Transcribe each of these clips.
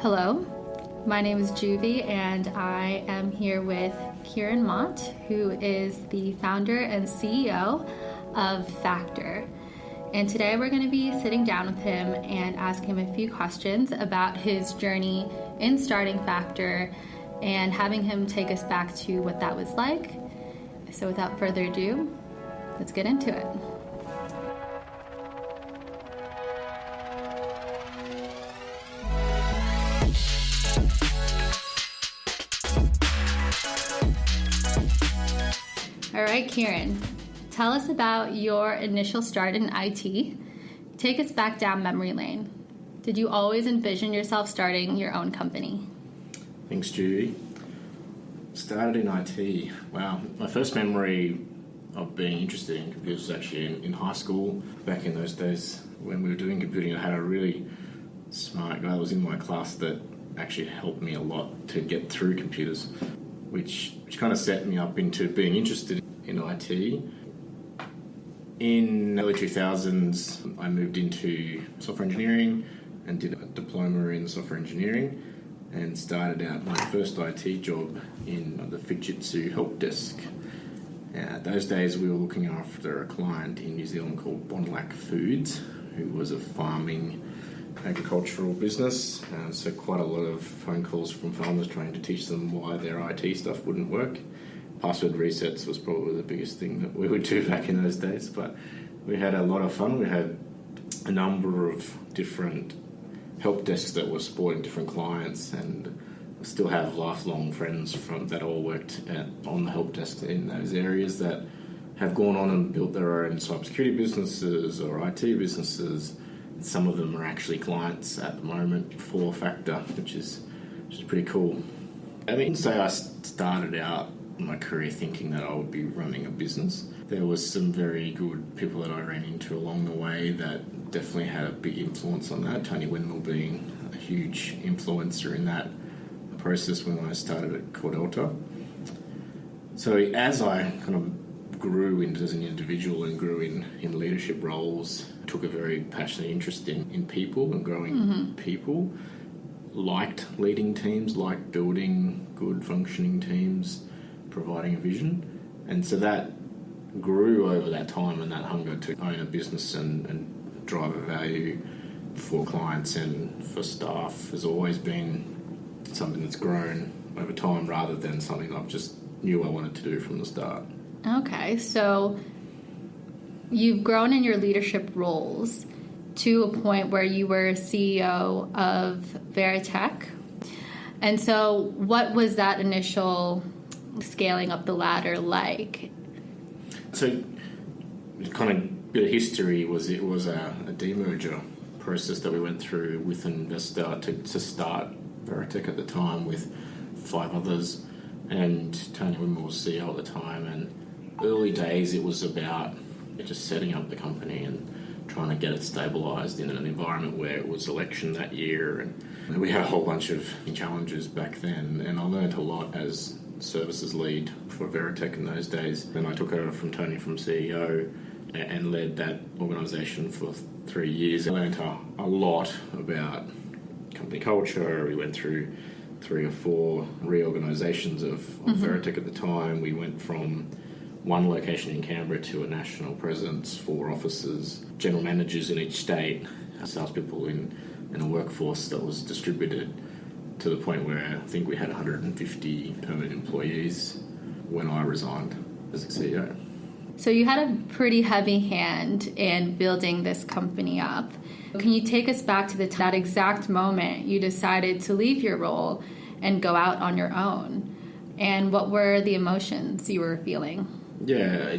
Hello, my name is Juvie and I am here with Keiran Mott, who is the founder and CEO of Factor. And today we're going to be sitting down with him and asking him a few questions about his journey in starting Factor and having him take us back to what that was like. So without further ado, let's get into it. All right, Keiran, tell us about your initial start in IT. Take us back down memory lane. Did you always envision yourself starting your own company? Thanks, Judy. Started in IT. Wow. My first memory of being interested in computers was actually in high school. Back in those days when we were doing computing, I had a really smart guy that was in my class that actually helped me a lot to get through computers, which kind of set me up into being interested in IT. In the early 2000s, I moved into software engineering and did a diploma in software engineering and started out my first IT job in the Fujitsu help desk. Those days we were looking after a client in New Zealand called Bonlac Foods, who was a farming agricultural business. So quite a lot of phone calls from farmers trying to teach them why their IT stuff wouldn't work. Password resets was probably the biggest thing that we would do back in those days, but we had a lot of fun. We had a number of different help desks that were supporting different clients, and still have lifelong friends from that all worked on the help desk in those areas that have gone on and built their own cybersecurity businesses or IT businesses. Some of them are actually clients at the moment for Factor, which is pretty cool. I mean, say I started out my career thinking that I would be running a business. There was some very good people that I ran into along the way that definitely had a big influence on that. Tony Windmill being a huge influencer in that process when I started at Cordelta. So as I kind of grew as an individual and grew in leadership roles, I took a very passionate interest in people and growing people. Liked leading teams, liked building good functioning teams, providing a vision. And so that grew over that time, and that hunger to own a business and drive a value for clients and for staff has always been something that's grown over time rather than something I've just knew I wanted to do from the start. Okay, so you've grown in your leadership roles to a point where you were CEO of Veritech. And so what was that initial scaling up the ladder like? So kind of a bit of history was it was a demerger process that we went through with an investor to start Veritech at the time with 5 others, and Tony Windmill was CEO at the time. And early days it was about just setting up the company and trying to get it stabilised in an environment where it was election that year, and we had a whole bunch of challenges back then, and I learned a lot as services lead for Veritech in those days. Then I took over from Tony from CEO and led that organisation for 3 years. I learned a lot about company culture. We went through 3 or 4 reorganisations of Veritech at the time. We went from one location in Canberra to a national presence, 4 offices, general managers in each state, salespeople in a workforce that was distributed to the point where I think we had 150 permanent employees when I resigned as CEO. So you had a pretty heavy hand in building this company up. Can you take us back to that exact moment you decided to leave your role and go out on your own? And what were the emotions you were feeling? Yeah,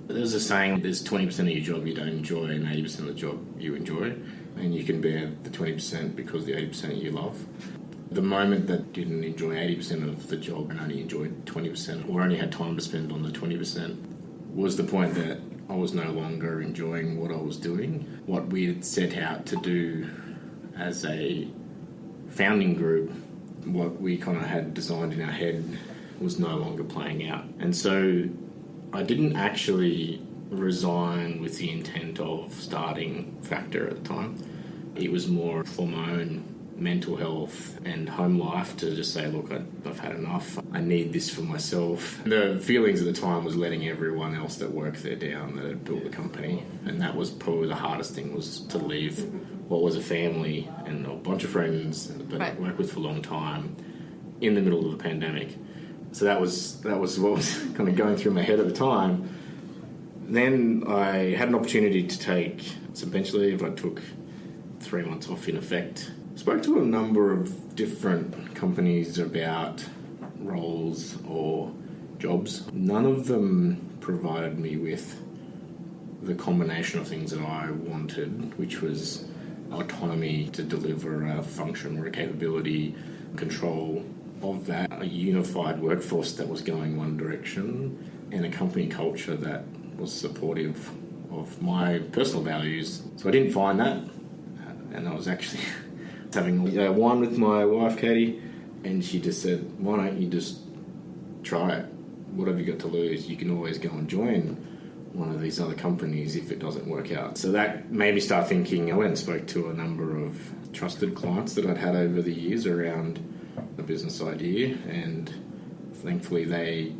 there's a saying, there's 20% of your job you don't enjoy and 80% of the job you enjoy. And you can bear the 20% because the 80% you love. The moment that didn't enjoy 80% of the job and only enjoyed 20% or only had time to spend on the 20% was the point that I was no longer enjoying what I was doing. What we had set out to do as a founding group, what we kind of had designed in our head was no longer playing out. And so I didn't actually resign with the intent of starting Factor at the time. It was more for my own mental health and home life to just say, look, I've had enough. I need this for myself. The feelings at the time was letting everyone else that worked there down that had built the company. And that was probably the hardest thing, was to leave what was a family and a bunch of friends that I'd worked with for a long time in the middle of the pandemic. So that was what was kind of going through my head at the time. Then I had an opportunity to take some bench leave. I took 3 months off in effect. Spoke to a number of different companies about roles or jobs. None of them provided me with the combination of things that I wanted, which was autonomy to deliver a function or a capability, control of that, a unified workforce that was going one direction, and a company culture that was supportive of my personal values. So I didn't find that, and I was actually having wine with my wife, Katie, and she just said, why don't you just try it? What have you got to lose? You can always go and join one of these other companies if it doesn't work out. So that made me start thinking. I went and spoke to a number of trusted clients that I'd had over the years around the business idea, and thankfully they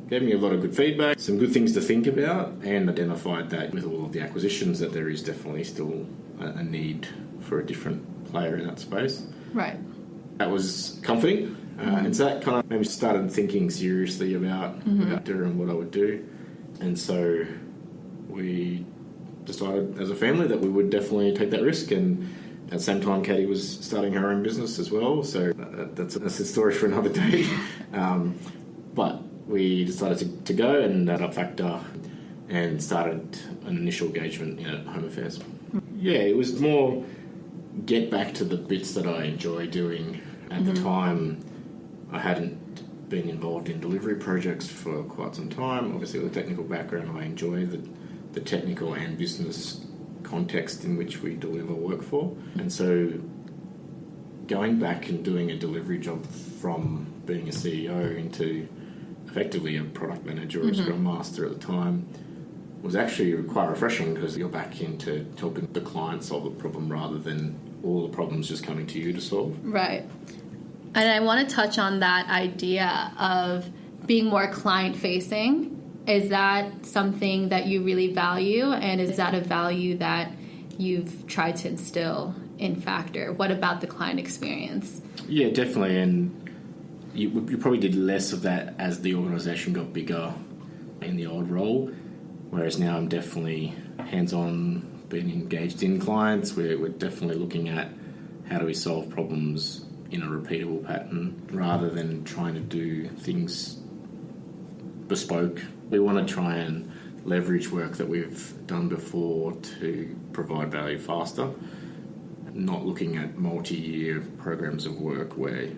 gave me a lot of good feedback, some good things to think about, and identified that with all of the acquisitions that there is definitely still a need for a different player in that space. Right. That was comforting, and so that kind of made me started thinking seriously about doing what I would do. And so we decided as a family that we would definitely take that risk, and at the same time Katie was starting her own business as well, so that's a story for another day. But we decided to go and add up Factor and started an initial engagement in Home Affairs. Yeah, it was more get back to the bits that I enjoy doing. At the time, I hadn't been involved in delivery projects for quite some time. Obviously, with a technical background, I enjoy the technical and business context in which we deliver work for. And so going back and doing a delivery job from being a CEO into effectively a product manager or a scrum master at the time was actually quite refreshing, because you're back into helping the client solve a problem rather than all the problems just coming to you to solve. Right. And I want to touch on that idea of being more client-facing. Is that something that you really value, and is that a value that you've tried to instill in Factor? What about the client experience? Yeah, definitely, and you probably did less of that as the organisation got bigger in the old role, whereas now I'm definitely hands-on, being engaged in clients. We're definitely looking at how do we solve problems in a repeatable pattern rather than trying to do things bespoke. We want to try and leverage work that we've done before to provide value faster, not looking at multi-year programs of work where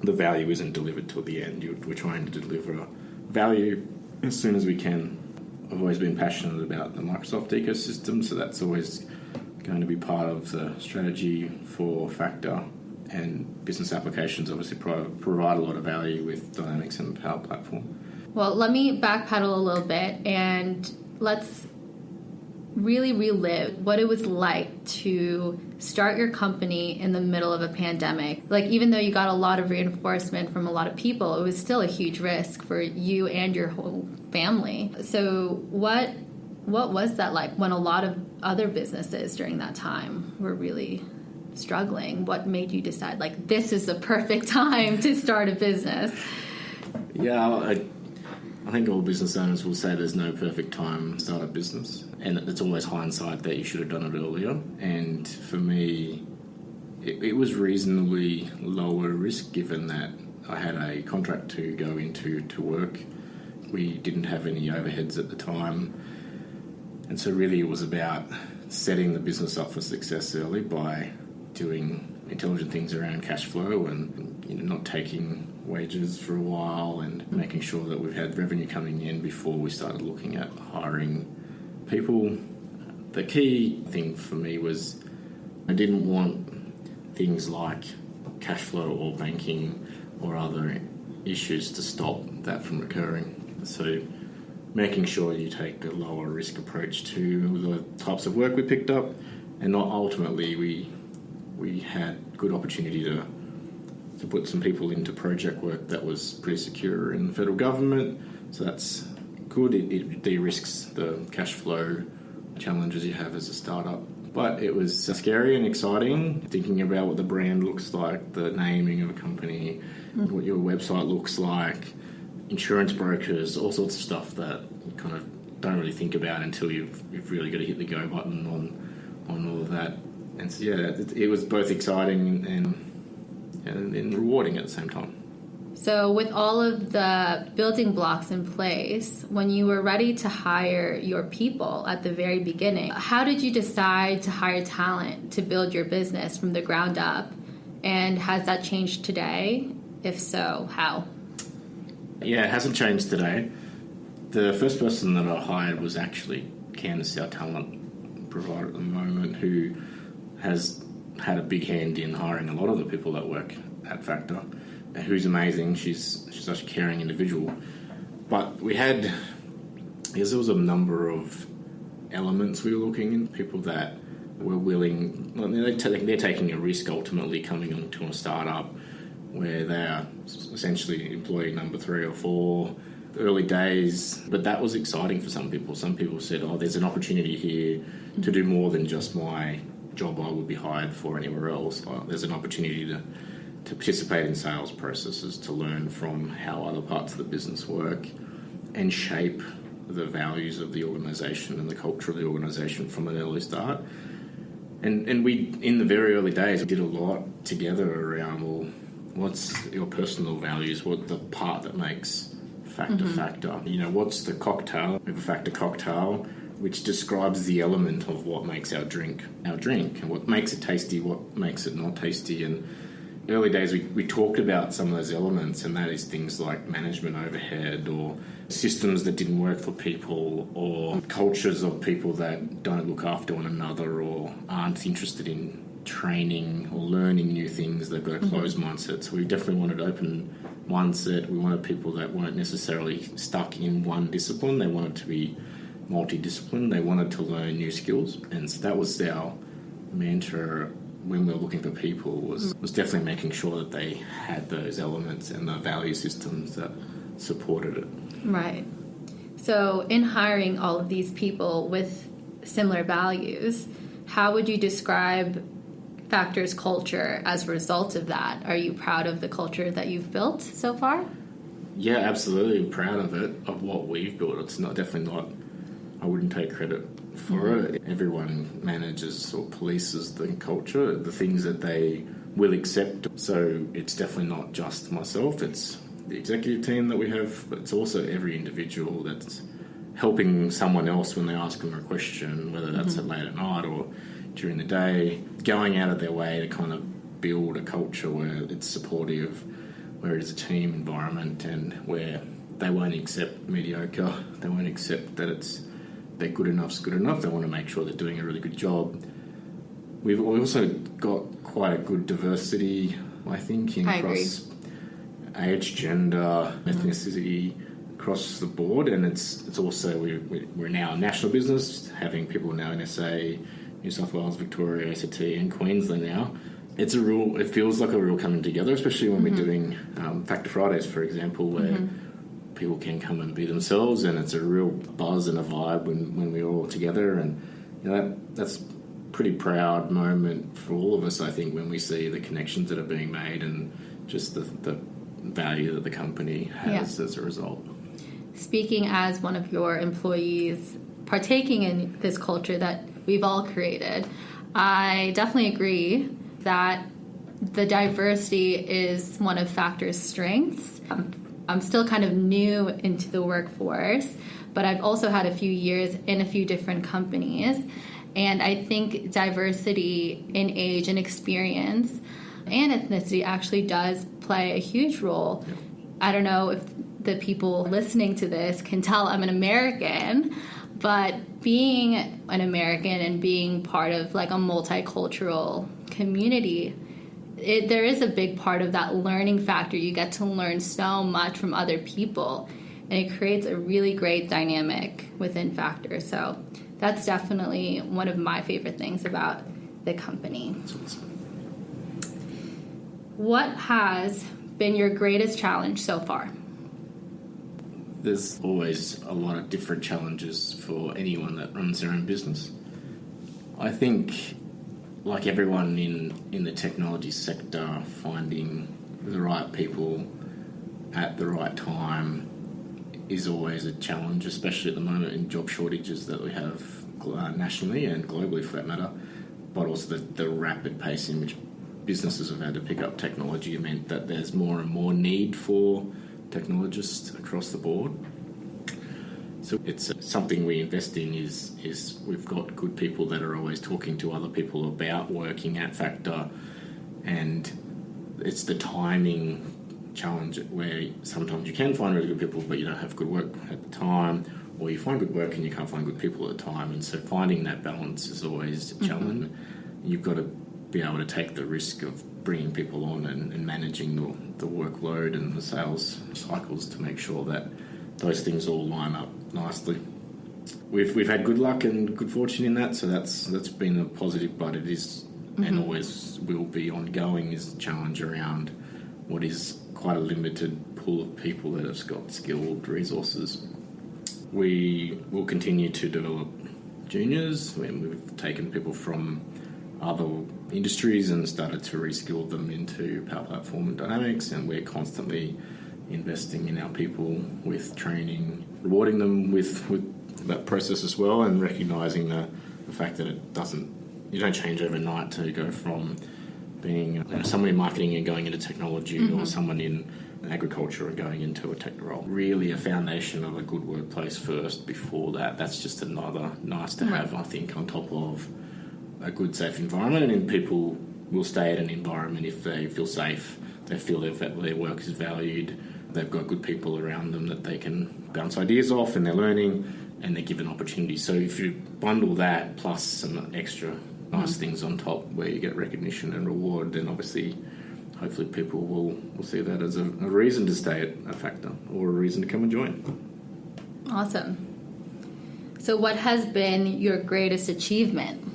the value isn't delivered till the end. We're trying to deliver value as soon as we can. I've always been passionate about the Microsoft ecosystem, so that's always going to be part of the strategy for Factor. And business applications obviously provide a lot of value with Dynamics and Power Platform. Well, let me backpedal a little bit and let's really relive what it was like to start your company in the middle of a pandemic. Like, even though you got a lot of reinforcement from a lot of people, it was still a huge risk for you and your whole family. So what was that like when a lot of other businesses during that time were really struggling? What made you decide, like, this is the perfect time to start a business? Yeah, I think all business owners will say there's no perfect time to start a business, and it's always hindsight that you should have done it earlier. And for me, it was reasonably lower risk given that I had a contract to go into to work. We didn't have any overheads at the time, and so really it was about setting the business up for success early by doing intelligent things around cash flow and not taking wages for a while and making sure that we've had revenue coming in before we started looking at hiring people. The key thing for me was I didn't want things like cash flow or banking or other issues to stop that from occurring. So making sure you take a lower risk approach to the types of work we picked up, and not ultimately we we had good opportunity to put some people into project work that was pretty secure in the federal government. So that's good. It de-risks the cash flow challenges you have as a startup. But it was scary and exciting, thinking about what the brand looks like, the naming of a company, what your website looks like, insurance brokers, all sorts of stuff that you kind of don't really think about until you've really got to hit the go button on all of that. And so, yeah, it was both exciting and rewarding at the same time. So with all of the building blocks in place, when you were ready to hire your people at the very beginning, how did you decide to hire talent to build your business from the ground up? And has that changed today? If so, how? Yeah, it hasn't changed today. The first person that I hired was actually Candace, our talent provider at the moment, who has had a big hand in hiring a lot of the people that work at Factor, who's amazing. She's such a caring individual. But there was a number of elements we were looking in, people that were willing, they're taking a risk ultimately coming onto a startup where they are essentially employee number 3 or 4, early days. But that was exciting for some people. Some people said, there's an opportunity here to do more than just my job I would be hired for anywhere else. There's an opportunity to participate in sales processes, to learn from how other parts of the business work and shape the values of the organisation and the culture of the organisation from an early start. And we, in the very early days, did a lot together around, what's your personal values? What the part that makes Factor Factor? What's the cocktail? We have a Factor cocktail, which describes the element of what makes our drink, and what makes it tasty, what makes it not tasty. And early days, we talked about some of those elements, and that is things like management overhead, or systems that didn't work for people, or cultures of people that don't look after one another or aren't interested in training or learning new things. They've got a closed mindset. So we definitely wanted an open mindset. We wanted people that weren't necessarily stuck in one discipline. They wanted to be multidisciplined. They wanted to learn new skills. And so that was our mantra when we were looking for people, was definitely making sure that they had those elements and the value systems that supported it. Right. So in hiring all of these people with similar values, how would you describe Factor's culture as a result of that? Are you proud of the culture that you've built so far? Yeah, absolutely proud of it, of what we've built. It's definitely not, I wouldn't take credit for it. Everyone manages or polices the culture, the things that they will accept. So it's definitely not just myself, it's the executive team that we have, but it's also every individual that's helping someone else when they ask them a question, whether that's late at night or during the day, going out of their way to kind of build a culture where it's supportive, where it's a team environment, and where they won't accept mediocre, they won't accept that they're good enough's good enough. They want to make sure they're doing a really good job. We've also got quite a good diversity, I think, across age, gender, ethnicity, across the board. And it's also, we're now a national business, having people now in SA, New South Wales, Victoria, ACT, and Queensland now. It feels like a real coming together, especially when we're doing Factor Fridays, for example, where people can come and be themselves, and it's a real buzz and a vibe when we're all together. And that's a pretty proud moment for all of us, I think, when we see the connections that are being made and just the value that the company has as a result. Speaking as one of your employees, partaking in this culture that we've all created, I definitely agree that the diversity is one of Factor's strengths. I'm still kind of new into the workforce, but I've also had a few years in a few different companies. And I think diversity in age and experience and ethnicity actually does play a huge role. Yep. I don't know if the people listening to this can tell I'm an American, but being an American and being part of like a multicultural community, there is a big part of that learning factor. You get to learn so much from other people, and it creates a really great dynamic within Factor. So that's definitely one of my favorite things about the company. what has been your greatest challenge so far? There's always a lot of different challenges for anyone that runs their own business. I think, like everyone in the technology sector, finding the right people at the right time is always a challenge, especially at the moment in job shortages that we have nationally and globally for that matter, but also the rapid pace in which businesses have had to pick up technology meant that there's more and more need for technologists across the board. So it's something we invest in is we've got good people that are always talking to other people about working at Factor, and it's the timing challenge where sometimes you can find really good people but you don't have good work at the time, or you find good work and you can't find good people at the time, and so finding that balance is always a challenge. You've got to be able to take the risk of bringing people on and managing the workload and the sales cycles to make sure that those things all line up nicely. We've had good luck and good fortune in that, so that's been a positive, but it is and always will be ongoing is a challenge around what is quite a limited pool of people that have got skilled resources. We will continue to develop juniors. We've taken people from other industries and started to reskill them into Power Platform and Dynamics, and we're constantly investing in our people with training, rewarding them with that process as well, and recognising the fact that you don't change overnight to go from being someone in marketing and going into technology, or someone in agriculture and going into a tech role. Really a foundation of a good workplace first before that. That's just another nice to have, I think, on top of a good, safe environment. And people will stay at an environment if they feel safe, they feel their work is valued, they've got good people around them that they can bounce ideas off, and they're learning and they're given opportunities. So if you bundle that plus some extra nice things on top where you get recognition and reward, then obviously hopefully people will see that as a reason to stay at a Factor or a reason to come and join. Awesome. So what has been your greatest achievement?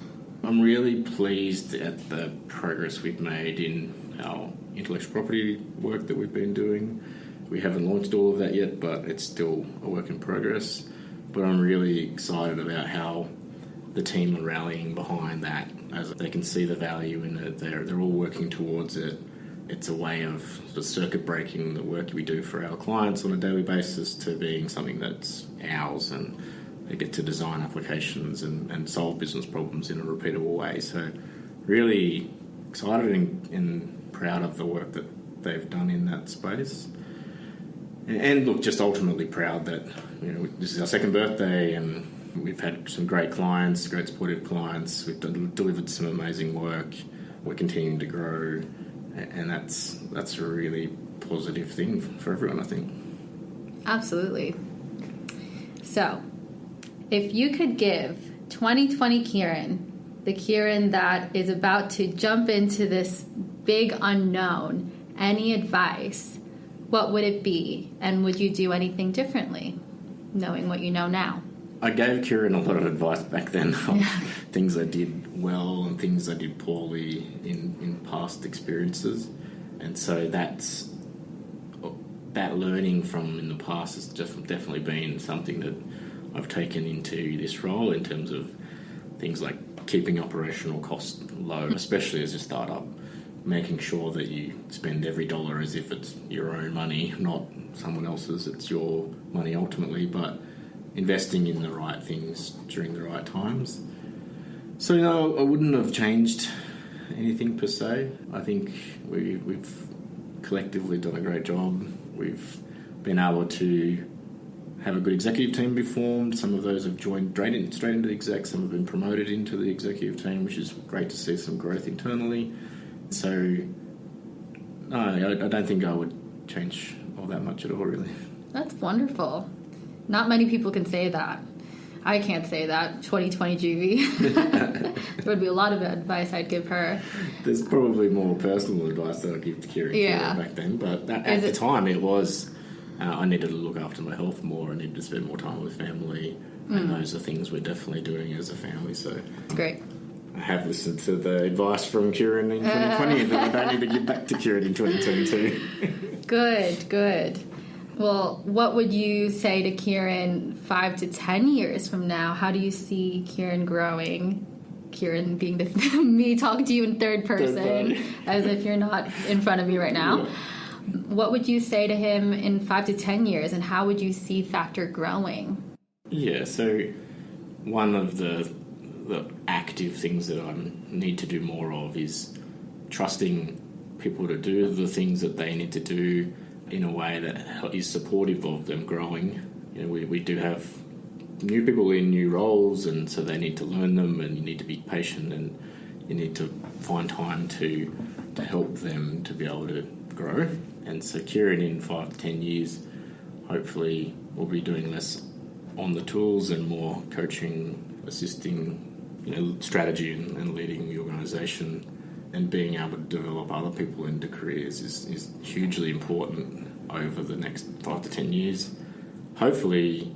I'm really pleased at the progress we've made in our intellectual property work that we've been doing. We haven't launched all of that yet, but it's still a work in progress. But I'm really excited about how the team are rallying behind that, as they can see the value in it. They're all working towards it. It's a way of sort of circuit breaking the work we do for our clients on a daily basis to being something that's ours, and they get to design applications and solve business problems in a repeatable way. So really excited and proud of the work that they've done in that space. And look, just ultimately proud that this is our second birthday and we've had some great clients, great supportive clients. We've delivered some amazing work. We're continuing to grow, and that's a really positive thing for everyone, I think. Absolutely. So, if you could give 2020 Keiran, the Keiran that is about to jump into this big unknown, any advice, what would it be? And would you do anything differently, knowing what you know now? I gave Keiran a lot of advice back then of things I did well and things I did poorly in past experiences. And so that learning from in the past has definitely been something that I've taken into this role, in terms of things like keeping operational costs low, especially as a startup, making sure that you spend every dollar as if it's your own money, not someone else's. It's your money ultimately, but investing in the right things during the right times. So no, I wouldn't have changed anything per se. I think we've collectively done a great job. We've been able to have a good executive team be formed. Some of those have joined straight into the exec. Some have been promoted into the executive team, which is great to see some growth internally. So no, I don't think I would change all that much at all, really. That's wonderful. Not many people can say that. I can't say that. 2020 Juvie. There would be a lot of advice I'd give her. There's probably more personal advice that I'd give to Keiran back then, but at the time it was I needed to look after my health more. I needed to spend more time with family, and those are things we're definitely doing as a family. So great. I have listened to the advice from Keiran in 2020 and I don't need to give back to Keiran in 2022. Good. Well, what would you say to Keiran 5 to 10 years from now? How do you see Keiran growing? Keiran being me talking to you in third person, as if you're not in front of me right now. Yeah. What would you say to him in 5 to 10 years, and how would you see Factor growing? Yeah, so one of the active things that I need to do more of is trusting people to do the things that they need to do in a way that is supportive of them growing. You know, we do have new people in new roles, and so they need to learn them, and you need to be patient, and you need to find time to help them to be able to grow. And so Keiran in 5 to 10 years hopefully will be doing less on the tools and more coaching, assisting, strategy and leading the organisation, and being able to develop other people into careers is hugely important over the next 5 to 10 years. Hopefully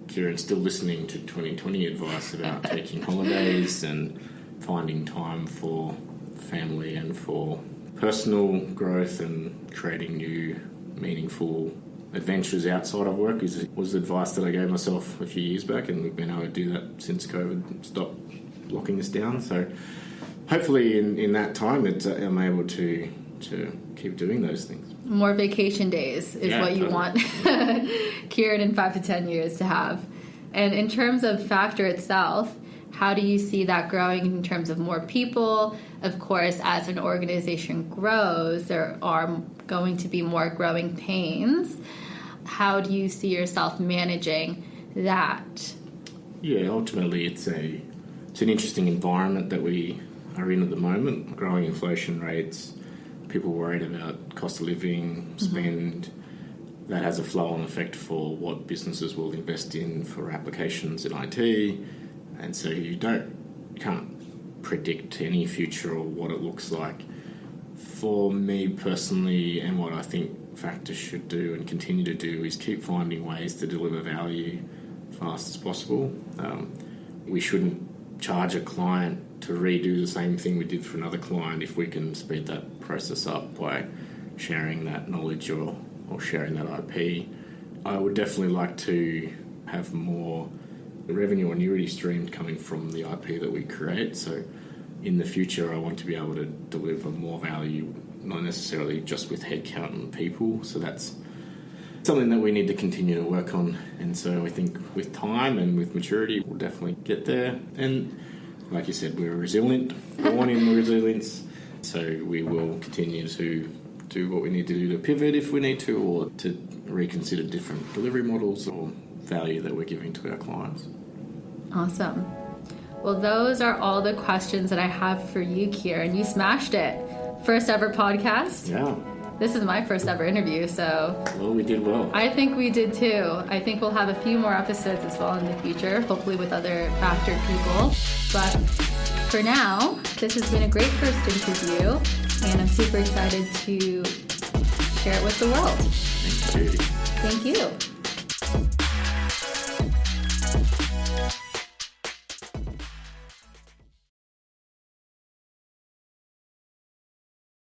Keiran's still listening to 2020 advice about taking holidays and finding time for family and for personal growth and creating new, meaningful adventures outside of work was advice that I gave myself a few years back, and we've been able to do that since COVID stopped locking us down. So hopefully in that time I'm able to keep doing those things. More vacation days is what you want Keiran in 5 to 10 years to have. And in terms of Factor itself, how do you see that growing in terms of more people? Of course, as an organization grows, there are going to be more growing pains. How do you see yourself managing that? Yeah, ultimately it's an interesting environment that we are in at the moment. Growing inflation rates, people worried about cost of living, spend. That has a flow-on effect for what businesses will invest in for applications in IT. And so you can't predict any future or what it looks like. For me personally, and what I think Factor should do and continue to do, is keep finding ways to deliver value fast as possible. We shouldn't charge a client to redo the same thing we did for another client if we can speed that process up by sharing that knowledge or sharing that IP. I would definitely like to have more revenue or annuity stream coming from the IP that we create. So in the future, I want to be able to deliver more value, not necessarily just with headcount and people. So that's something that we need to continue to work on. And so I think with time and with maturity, we'll definitely get there. And like you said, we're resilient, born in resilience. So we will continue to do what we need to do to pivot if we need to, or to reconsider different delivery models or value that we're giving to our clients. Awesome. Well, those are all the questions that I have for you, Keiran. You smashed it. First ever podcast. Yeah. This is my first ever interview, so... Well, we did well. I think we did too. I think we'll have a few more episodes as well in the future, hopefully with other Factor people. But for now, this has been a great first interview, and I'm super excited to share it with the world. Thank you. Thank you.